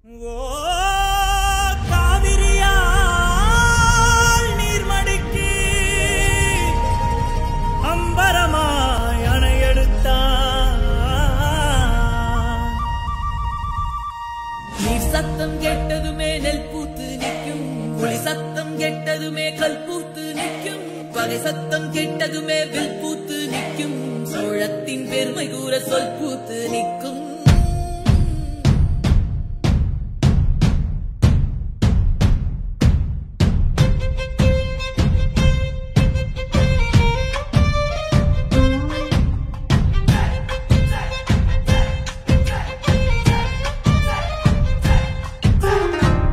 சத்தம் கேட்டதுமே நெல் பூத்து நிற்கும், புலி சத்தம் கேட்டதுமே கல் பூத்து நிற்கும், பகை சத்தம் கேட்டதுமே வில் பூத்து நிற்கும், சோழத்தின் பெருமை கூற சொல் பூத்து நிற்கும்.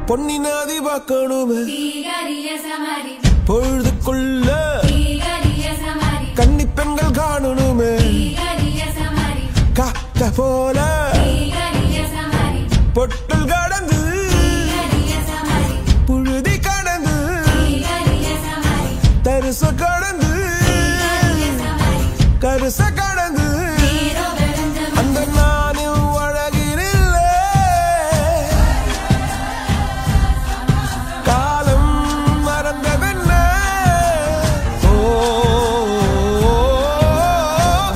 பொன்னி நதி பார்க்கணுமே பொழுதுக்குள்ள, கன்னி பெண்கள் காணணுமே காத்த போல, பொட்டல் கடந்து புழுதி கடந்து தரிச கடந்து கருச கடந்து அந்த நானும் அழகினில்ல காலம் மறந்ததென்ன.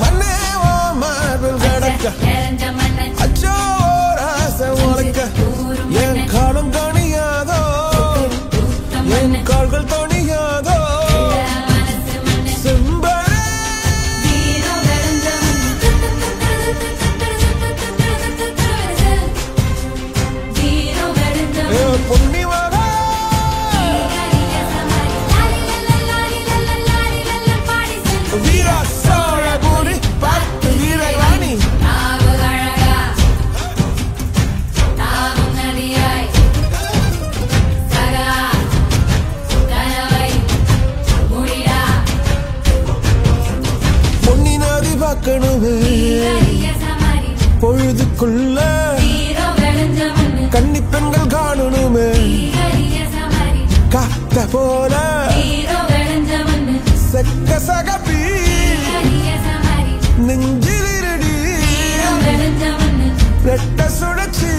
மண்ணே ஓ மார்பில் கடக்க அச்சோ ராச உழைக்க என் காலம் தணியாதோ, என் கால்கள் தணியாதோ பொழுதுக்குள்ள, கன்னி பெண்கள் காணணுமே காத்த போல, செக்க சகப்பி நெஞ்சிலிருடி ரெட்ட சுழச்சி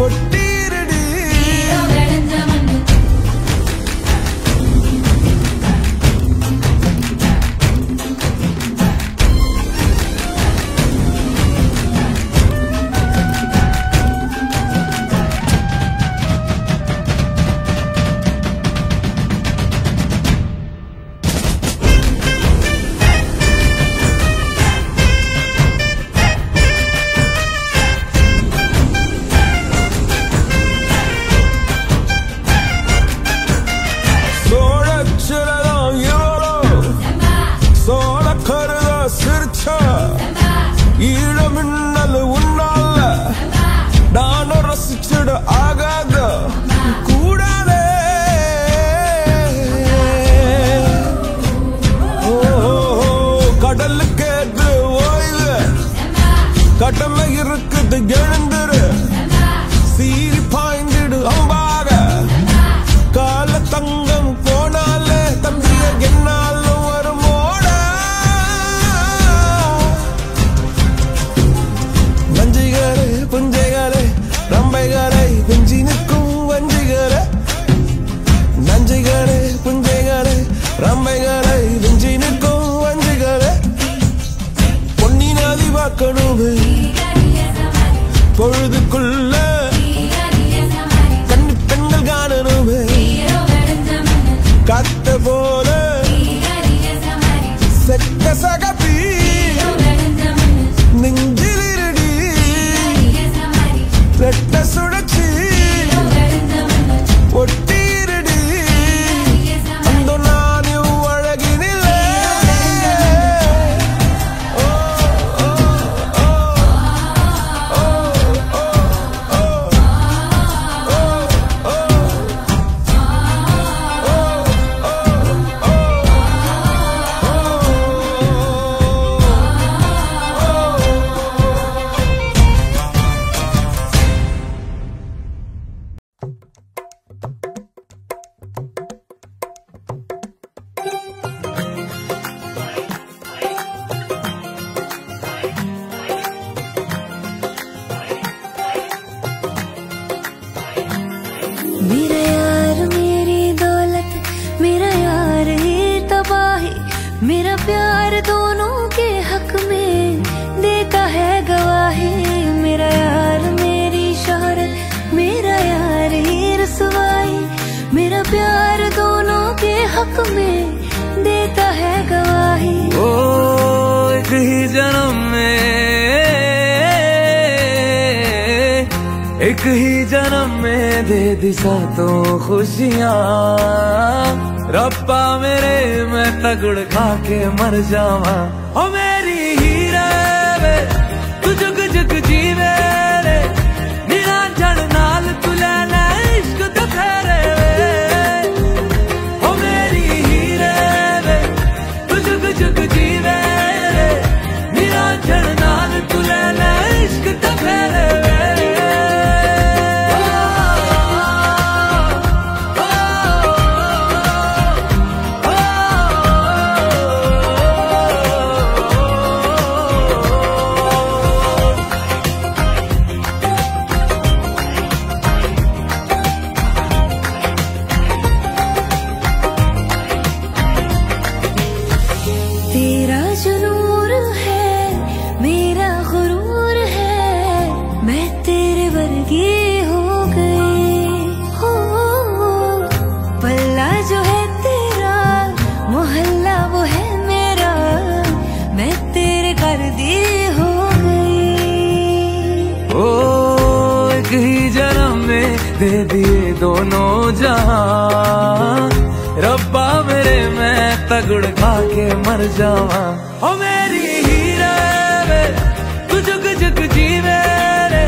ஒட்டிருடி. ஈழமின்னல் உன்னால நானும் ரசிச்சிட ஆகாத கூடாதே. கடலுக்கு ஏற்று ஓய்வு கடமை இருக்குது எழுந்துரு, சீறி பாய்ந்திடு அம்பாக கால தங்கம் போனாலே தம்பிய என்னாலும் வருமோட. நஞ்சிகளே புஞ்சைகளே ரம்பைகளை குஞ்சி நிற்கும் வஞ்சிகளே, நஞ்சிகளே புஞ்சைகளே ரம்பைகளை குஞ்சி நிற்கும் வஞ்சிகளே. பொன்னி நதி பார்க்கணுமே பொழுதுக்குள்ள, கன்னி பெண்கள் காணணுமே காத்த போல, செக்க சகப்பி நெஞ்சிலிருடி ரெட்ட சுழச்சி ஒட்டிருடி அந்த நானும் அழகினில்ல. ஓ ஓ ஓ ஓ ஓ आंख में देता है गवाही। ओ एक ही जन्म में दे दी सातों खुशियाँ। रब्बा मेरे मैं तगड़ खा के मर जावा। ओ मेरी हीरे वे तू जुग जुग जीवे रे, निरंजन नाल तू लेना इश्क तो फेरे वे। ओ मेरी हीरे वे तू जुग जुग जीवे रे, निरंजन नाल तू लेना इश्क तो फेरे वे। तेरा जो नूर है मेरा गुरूर है, मैं तेरे वर्गी हो गई। हो पल्ला जो है तेरा मोहल्ला वो है मेरा, मैं तेरे कर दी हो गई। ओ एक ही जन्म में दे दिए दोनों जहां। रब्बा मेरे मैं तगड़ खा के मर जावा। ओ मेरी हीरे वे तू जुग जुग जीवे रे,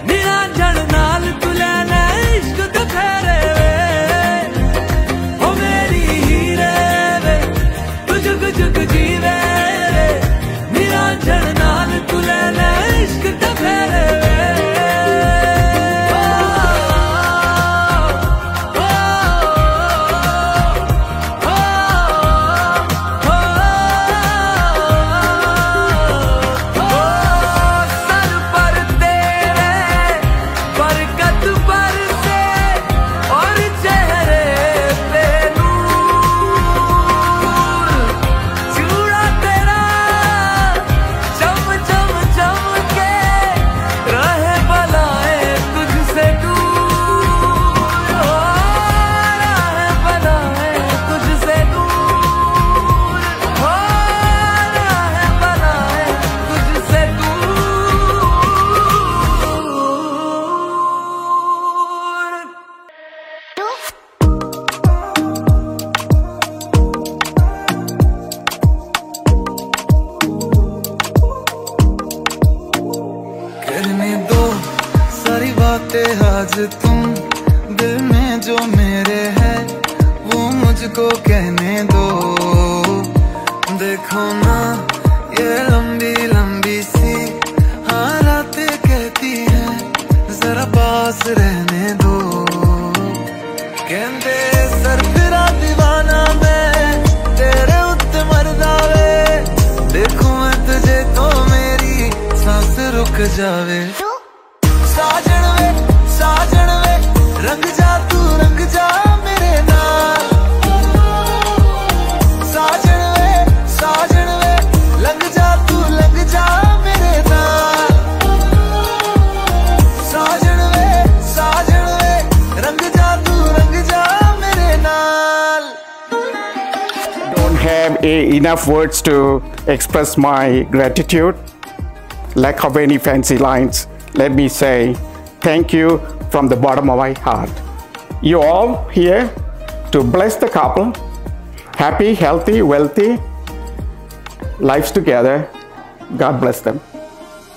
निरंजन नाल तू लेना इश्क तो फेरे वे। ओ मेरी हीरे वे तू जुग जुग जीवे रे, निरंजन नाल तू लेना इश्क तो फेरे वे। आज तुम दिल में जो मेरे है वो मुझको कहने दो। देखो ना ये लंबी लंबी सी हाँ रातें कहती हैं जरा पास रहने दो। कहते सर तेरा दीवाना मैं तेरे उत्ते मर जावे, देखो मैं तुझे तो मेरी सांस रुक जावे। साजन वे रंग जा मेरे नाल। साजन वे लंग जा मेरे नाल। साजन वे रंग जा मेरे नाल। Don't have enough words to express my gratitude. Lack of any fancy lines, let me say thank you from the bottom of my heart. You all here to bless the couple, happy, healthy, wealthy lives together. God bless them.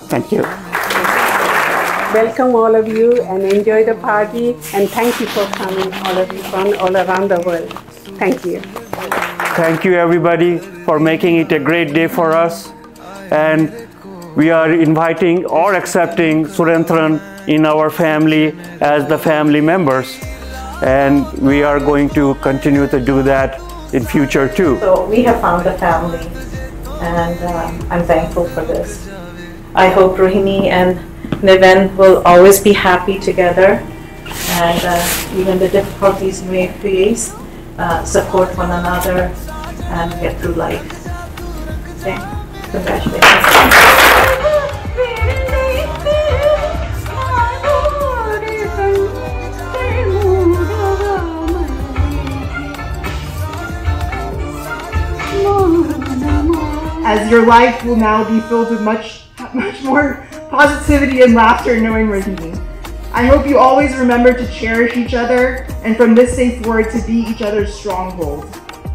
Thank you. Welcome all of you and enjoy the party, and thank you for coming, all of you from all around the world. Thank you. Thank you everybody for making it a great day for us, and we are inviting or accepting Surendran in our family as the family members, and we are going to continue to do that in future too. So we have found a family, and I'm thankful for this. I hope Rohini and Niven will always be happy together, and even the difficulties we face, support one another and get through life. Okay. Congratulations. as your life will now be filled with much more positivity and laughter knowing Rohini. I hope you always remember to cherish each other and from this safe word to be each other's stronghold.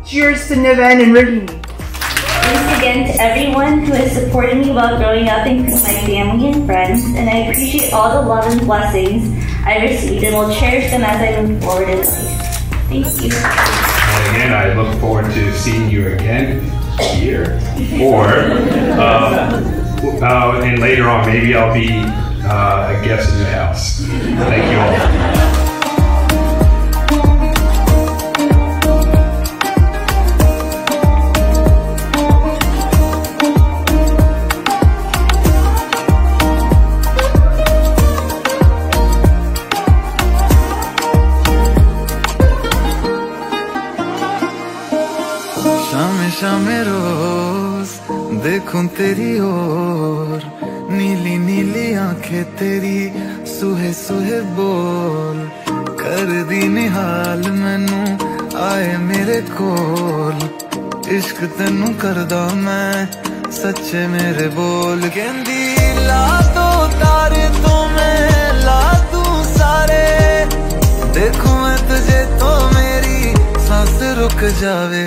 Cheers to Niven and Rohini. Thanks again to everyone who has supported me while growing up, including my family and friends, and I appreciate all the love and blessings I received and will cherish them as I move forward in life. Thank you. And again, I look forward to seeing you again here, or and later on, maybe I'll be a guest in your house. Thank you all. शामे रोज देखूं तेरी ओर नीली नीली आंखें तेरी सुहे सुहे बोल कर दी निहाल मैनू आए मेरे कोल इश्क तेनू करदा मैं सच्चे मेरे बोल कहंदी ला दो तारे तो मैं ला दूं सारे देखूं मैं तुझे तो मेरी सांस रुक जावे